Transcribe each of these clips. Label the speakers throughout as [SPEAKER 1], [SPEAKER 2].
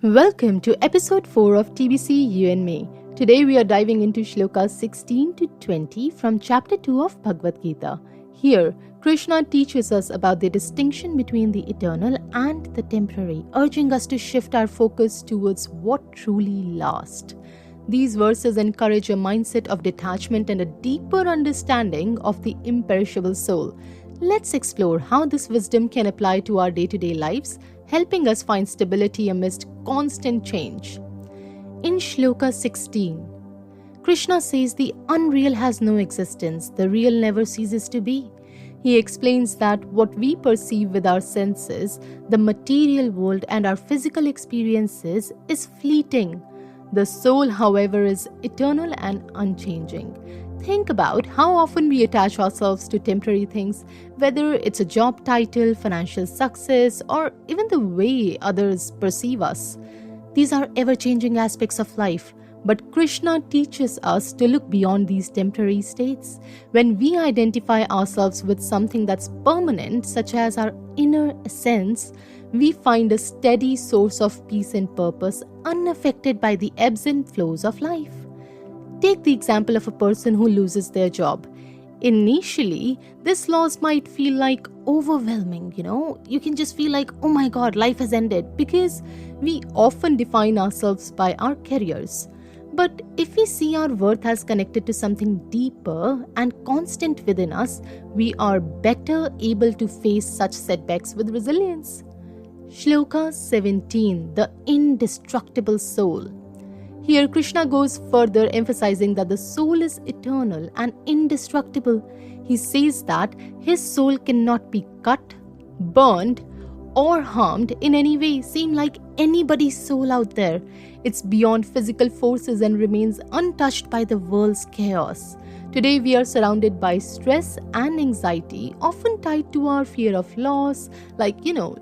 [SPEAKER 1] Welcome to episode 4 of TBC You Me. Today we are diving into Shlokas 16 to 20 from chapter 2 of Bhagavad Gita. Here, Krishna teaches us about the distinction between the eternal and the temporary, urging us to shift our focus towards what truly lasts. These verses encourage a mindset of detachment and a deeper understanding of the imperishable soul. Let's explore how this wisdom can apply to our day-to-day lives, helping us find stability amidst constant change. In Shloka 16, Krishna says the unreal has no existence, the real never ceases to be. He explains that what we perceive with our senses, the material world and our physical experiences is fleeting. The soul, however, is eternal and unchanging. Think about how often we attach ourselves to temporary things, whether it's a job title, financial success, or even the way others perceive us. These are ever-changing aspects of life, but Krishna teaches us to look beyond these temporary states. When we identify ourselves with something that's permanent, such as our inner essence, we find a steady source of peace and purpose, unaffected by the ebbs and flows of life. Take the example of a person who loses their job. Initially, this loss might feel like overwhelming, You can just feel like, oh my God, life has ended, because we often define ourselves by our careers. But if we see our worth as connected to something deeper and constant within us, we are better able to face such setbacks with resilience. Shloka 17, the indestructible soul. Here, Krishna goes further, emphasizing that the soul is eternal and indestructible. He says that his soul cannot be cut, burned, or harmed in any way, seem like anybody's soul out there. It's beyond physical forces and remains untouched by the world's chaos. Today, we are surrounded by stress and anxiety, often tied to our fear of loss, like,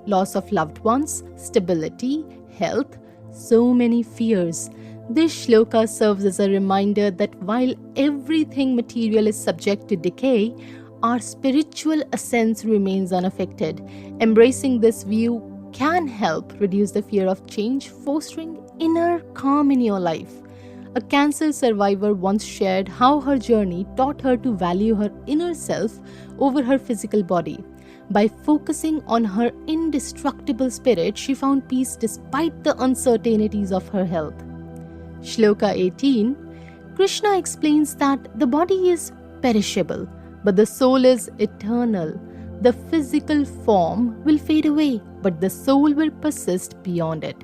[SPEAKER 1] loss of loved ones, stability, health, so many fears. This shloka serves as a reminder that while everything material is subject to decay, our spiritual essence remains unaffected. Embracing this view can help reduce the fear of change, fostering inner calm in your life. A cancer survivor once shared how her journey taught her to value her inner self over her physical body. By focusing on her indestructible spirit, she found peace despite the uncertainties of her health. Shloka 18, Krishna explains that the body is perishable, but the soul is eternal. The physical form will fade away, but the soul will persist beyond it.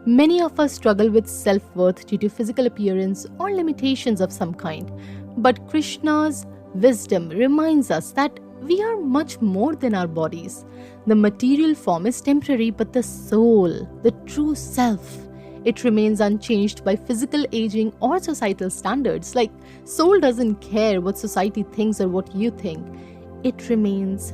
[SPEAKER 1] Many of us struggle with self-worth due to physical appearance or limitations of some kind. But Krishna's wisdom reminds us that we are much more than our bodies. The material form is temporary, but the soul, the true self, it remains unchanged by physical aging or societal standards. Like, soul doesn't care what society thinks or what you think. It remains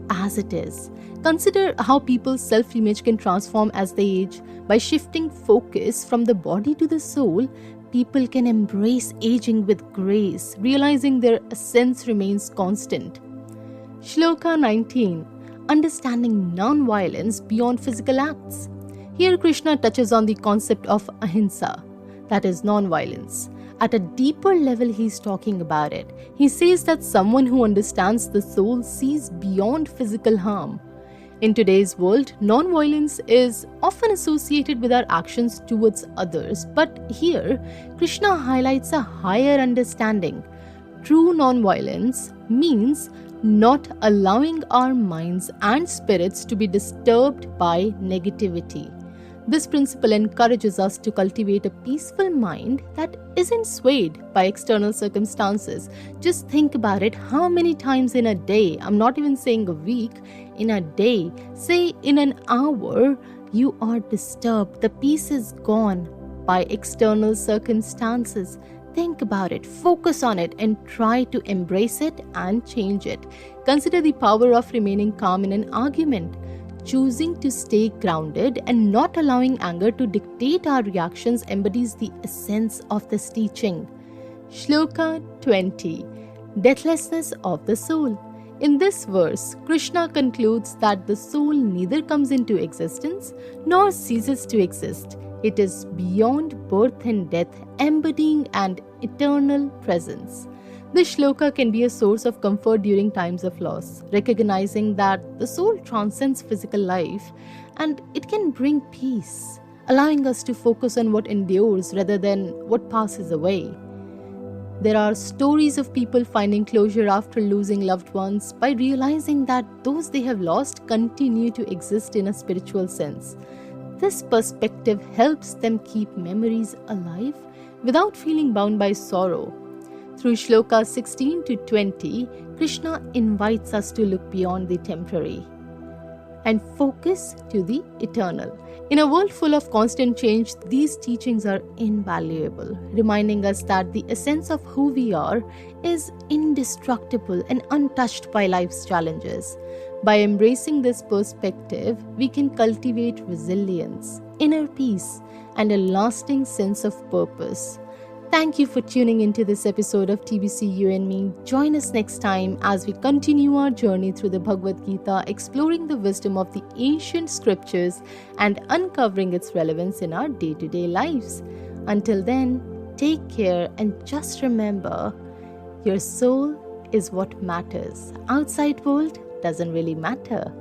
[SPEAKER 1] as it is. Consider how people's self-image can transform as they age. By shifting focus from the body to the soul, people can embrace aging with grace, realizing their essence remains constant. Shloka 19, understanding non-violence beyond physical acts. Here Krishna touches on the concept of ahimsa, that is non-violence. At a deeper level, he's talking about it. He says that someone who understands the soul sees beyond physical harm. In today's world, non-violence is often associated with our actions towards others, but here Krishna highlights a higher understanding. True non-violence means not allowing our minds and spirits to be disturbed by negativity. This principle encourages us to cultivate a peaceful mind that isn't swayed by external circumstances. Just think about it, how many times in a day, I'm not even saying a week, in a day, say in an hour, you are disturbed, the peace is gone by external circumstances. Think about it, focus on it, and try to embrace it and change it. Consider the power of remaining calm in an argument. Choosing to stay grounded and not allowing anger to dictate our reactions embodies the essence of this teaching. Shloka 20, Deathlessness of the Soul. In this verse, Krishna concludes that the soul neither comes into existence nor ceases to exist. It is beyond birth and death, embodying an eternal presence. This shloka can be a source of comfort during times of loss, recognizing that the soul transcends physical life and it can bring peace, allowing us to focus on what endures rather than what passes away. There are stories of people finding closure after losing loved ones by realizing that those they have lost continue to exist in a spiritual sense. This perspective helps them keep memories alive without feeling bound by sorrow. Through Shlokas 16 to 20, Krishna invites us to look beyond the temporary and focus to the eternal. In a world full of constant change, these teachings are invaluable, reminding us that the essence of who we are is indestructible and untouched by life's challenges. By embracing this perspective, we can cultivate resilience, inner peace, and a lasting sense of purpose. Thank you for tuning into this episode of TBC You and Me. Join us next time as we continue our journey through the Bhagavad Gita, exploring the wisdom of the ancient scriptures and uncovering its relevance in our day-to-day lives. Until then, take care and just remember, your soul is what matters. Outside world doesn't really matter.